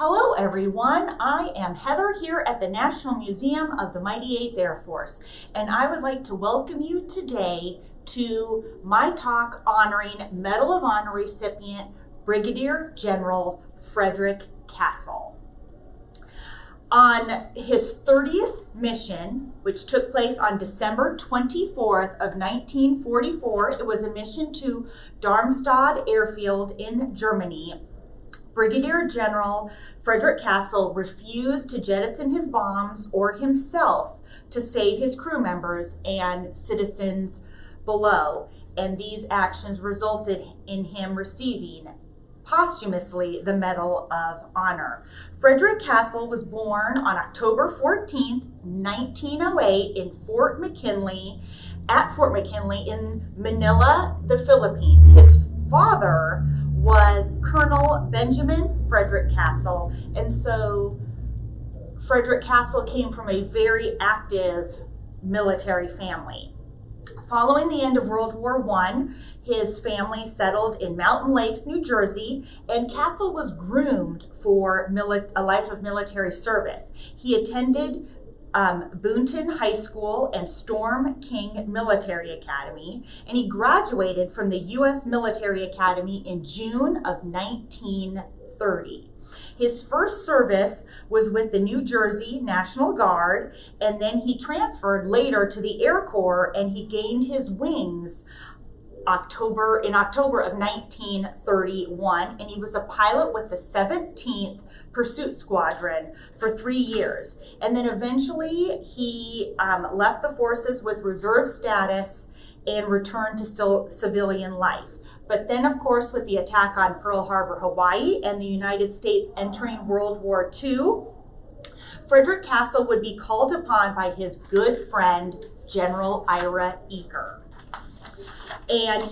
Hello everyone, I am Heather here at the National Museum of the Mighty 8th Air Force, and I would like to welcome you today to my talk honoring Medal of Honor recipient Brigadier General Frederick Castle. On his 30th mission, which took place on December 24th of 1944, it was a mission to Darmstadt Airfield in Germany. Brigadier General Frederick Castle refused to jettison his bombs or himself to save his crew members and citizens below, and these actions resulted in him receiving posthumously the Medal of Honor. Frederick Castle was born on October 14th, 1908 in Fort McKinley in Manila, the Philippines. His father was Colonel Benjamin Frederick Castle, and so Frederick Castle came from a very active military family. Following the end of World War I, his family settled in Mountain Lakes, New Jersey, and Castle was groomed for a life of military service. He attended Boonton High School and Storm King Military Academy, and he graduated from the U.S. Military Academy in June of 1930. His first service was with the New Jersey National Guard, and then he transferred later to the Air Corps, and he gained his wings in October of 1931, and he was a pilot with the 17th Pursuit Squadron for 3 years. And then eventually he left the forces with reserve status and returned to civilian life. But then, of course, with the attack on Pearl Harbor, Hawaii, and the United States entering World War II, Frederick Castle would be called upon by his good friend, General Ira Eaker. And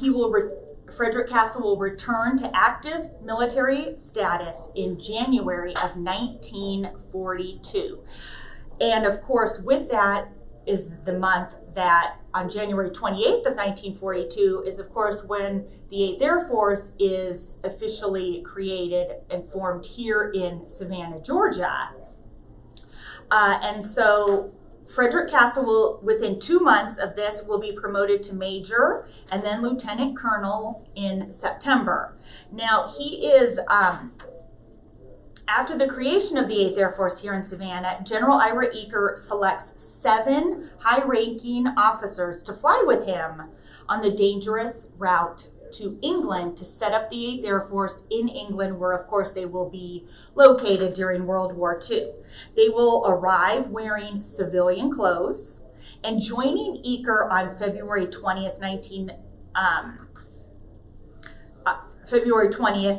Frederick Castle will return to active military status in January of 1942. And of course, with that is the month that on January 28th of 1942 is of course when the 8th Air Force is officially created and formed here in Savannah, Georgia. And so Frederick Castle will, within 2 months of this, will be promoted to major and then lieutenant colonel in September. Now, he is, after the creation of the 8th Air Force here in Savannah, General Ira Eaker selects 7 high-ranking officers to fly with him on the dangerous route to England to set up the 8th Air Force in England, where of course they will be located during World War II. They will arrive wearing civilian clothes, and joining Eaker on February 20th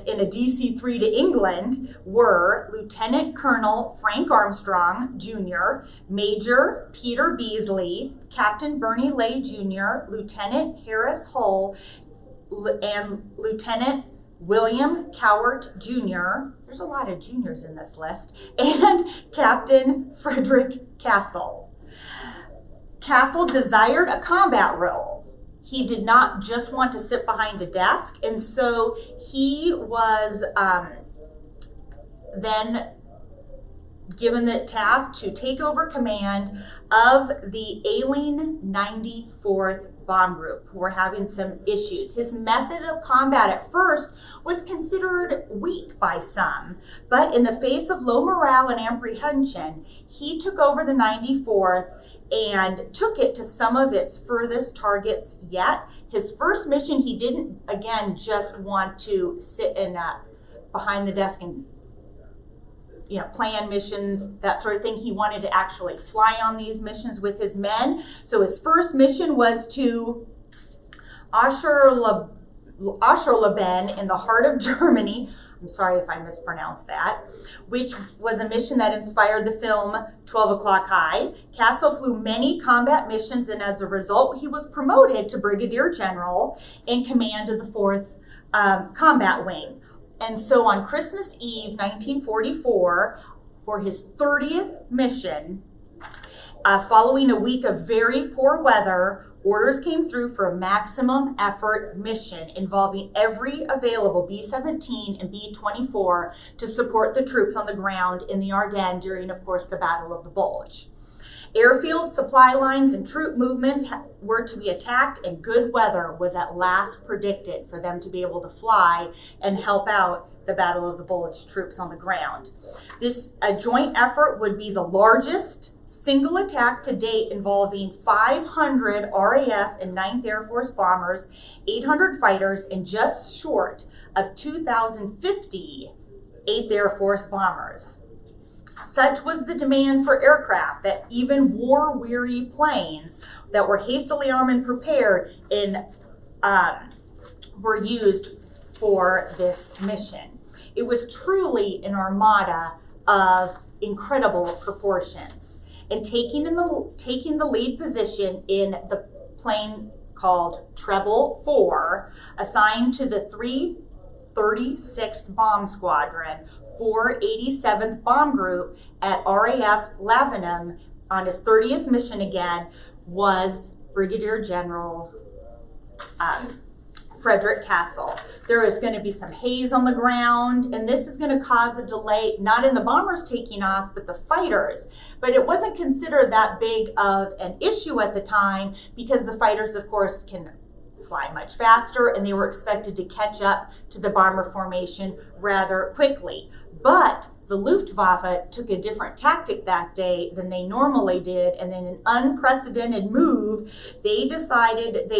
in a DC-3 to England were Lieutenant Colonel Frank Armstrong, Jr., Major Peter Beasley, Captain Bernie Lay, Jr., Lieutenant Harris Hull, and Lieutenant William Cowart, Jr., there's a lot of juniors in this list, and Captain Frederick Castle. Castle desired a combat role. He did not just want to sit behind a desk, and so he was then given the task to take over command of the ailing 94th Bomb Group, who were having some issues. His method of combat at first was considered weak by some, but in the face of low morale and apprehension, he took over the 94th and took it to some of its furthest targets yet. His first mission, he didn't, again, just want to sit behind the desk and plan missions, that sort of thing. He wanted to actually fly on these missions with his men. So his first mission was to Ascherleben in the heart of Germany. I'm sorry if I mispronounced that, which was a mission that inspired the film 12 O'Clock High. Castle flew many combat missions, and as a result, he was promoted to Brigadier General in command of the 4th Combat Wing. And so on Christmas Eve, 1944, for his 30th mission, following a week of very poor weather, Orders came through for a maximum effort mission involving every available B-17 and B-24 to support the troops on the ground in the Ardennes during, of course, the Battle of the Bulge. Airfield supply lines and troop movements were to be attacked, and good weather was at last predicted for them to be able to fly and help out the Battle of the Bulge troops on the ground. This joint effort would be the largest single attack to date, involving 500 RAF and 9th Air Force bombers, 800 fighters, and just short of 2,050 8th Air Force bombers. Such was the demand for aircraft that even war-weary planes that were hastily armed and prepared were used for this mission. It was truly an armada of incredible proportions. And taking the lead position in the plane called Treble 4, assigned to the 336th Bomb Squadron, 487th Bomb Group at RAF Lavenham on his 30th mission again, was Brigadier General Frederick Castle. There is going to be some haze on the ground, and this is going to cause a delay, not in the bombers taking off, but the fighters. But it wasn't considered that big of an issue at the time, because the fighters, of course, can fly much faster, and they were expected to catch up to the bomber formation rather quickly. But the Luftwaffe took a different tactic that day than they normally did, and in an unprecedented move, they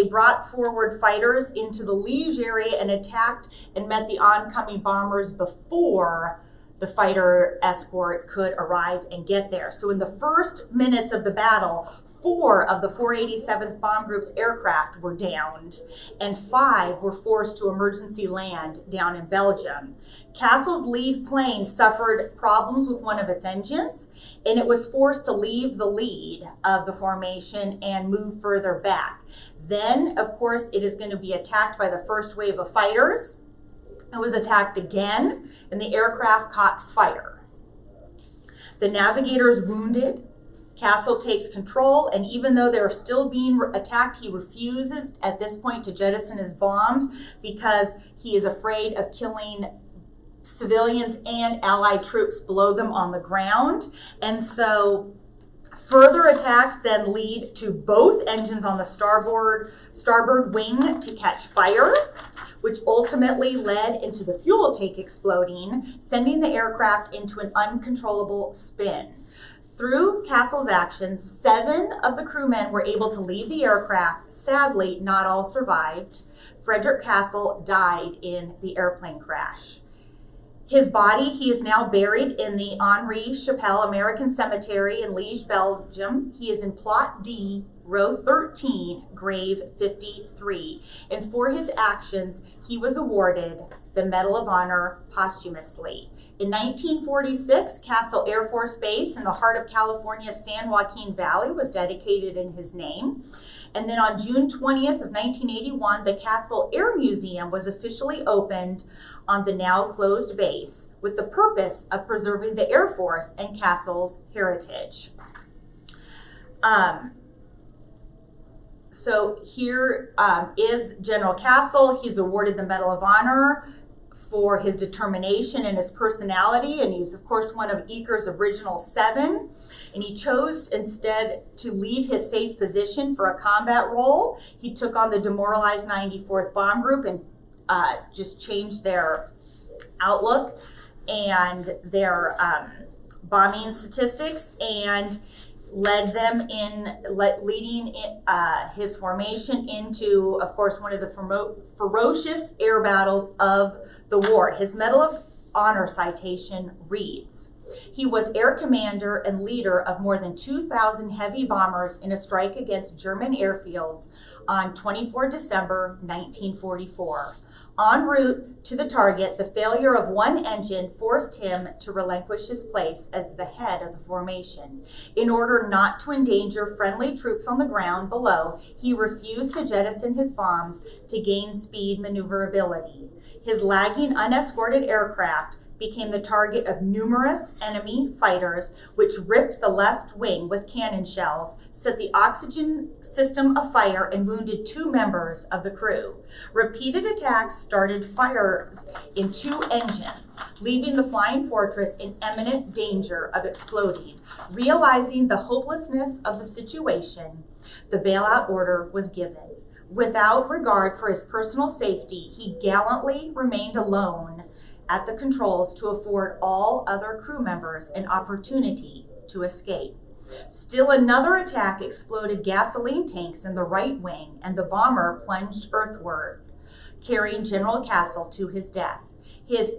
brought forward fighters into the Liege area and attacked and met the oncoming bombers before the fighter escort could arrive and get there. So in the first minutes of the battle, 4 of the 487th Bomb Group's aircraft were downed, and 5 were forced to emergency land down in Belgium. Castle's lead plane suffered problems with one of its engines, and it was forced to leave the lead of the formation and move further back. Then, of course, it is going to be attacked by the first wave of fighters. It was attacked again, and the aircraft caught fire. The navigator is wounded. Castle takes control, and even though they're still being attacked, he refuses at this point to jettison his bombs because he is afraid of killing civilians and Allied troops below them on the ground. And so further attacks then lead to both engines on the starboard wing to catch fire, which ultimately led into the fuel tank exploding, sending the aircraft into an uncontrollable spin. Through Castle's actions, 7 of the crewmen were able to leave the aircraft. Sadly, not all survived. Frederick Castle died in the airplane crash. His body, he is now buried in the Henri Chapelle American Cemetery in Liege, Belgium. He is in Plot D, row 13, grave 53. And for his actions, he was awarded the Medal of Honor posthumously. In 1946, Castle Air Force Base in the heart of California's San Joaquin Valley was dedicated in his name. And then on June 20th of 1981, the Castle Air Museum was officially opened on the now closed base with the purpose of preserving the Air Force and Castle's heritage. So here is General Castle. He's awarded the Medal of Honor for his determination and his personality, and he's of course one of Eaker's original 7, and he chose instead to leave his safe position for a combat role. He took on the demoralized 94th Bomb Group and just changed their outlook and their bombing statistics, and led them leading his formation into, of course, one of the ferocious air battles of the war. His Medal of Honor citation reads, "He was air commander and leader of more than 2,000 heavy bombers in a strike against German airfields on 24 December 1944. En route to the target, the failure of one engine forced him to relinquish his place as the head of the formation. In order not to endanger friendly troops on the ground below, he refused to jettison his bombs to gain speed maneuverability. His lagging, unescorted aircraft became the target of numerous enemy fighters, which ripped the left wing with cannon shells, set the oxygen system afire, and wounded 2 members of the crew. Repeated attacks started fires in 2 engines, leaving the Flying Fortress in imminent danger of exploding. Realizing the hopelessness of the situation, the bailout order was given. Without regard for his personal safety, he gallantly remained alone at the controls to afford all other crew members an opportunity to escape. Still another attack exploded gasoline tanks in the right wing, and the bomber plunged earthward, carrying General Castle to his death. His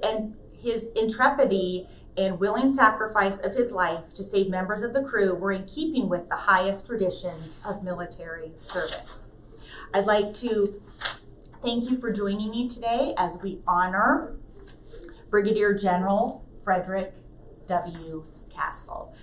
intrepidity and willing sacrifice of his life to save members of the crew were in keeping with the highest traditions of military service. I'd like to thank you for joining me today as we honor Brigadier General Frederick W. Castle.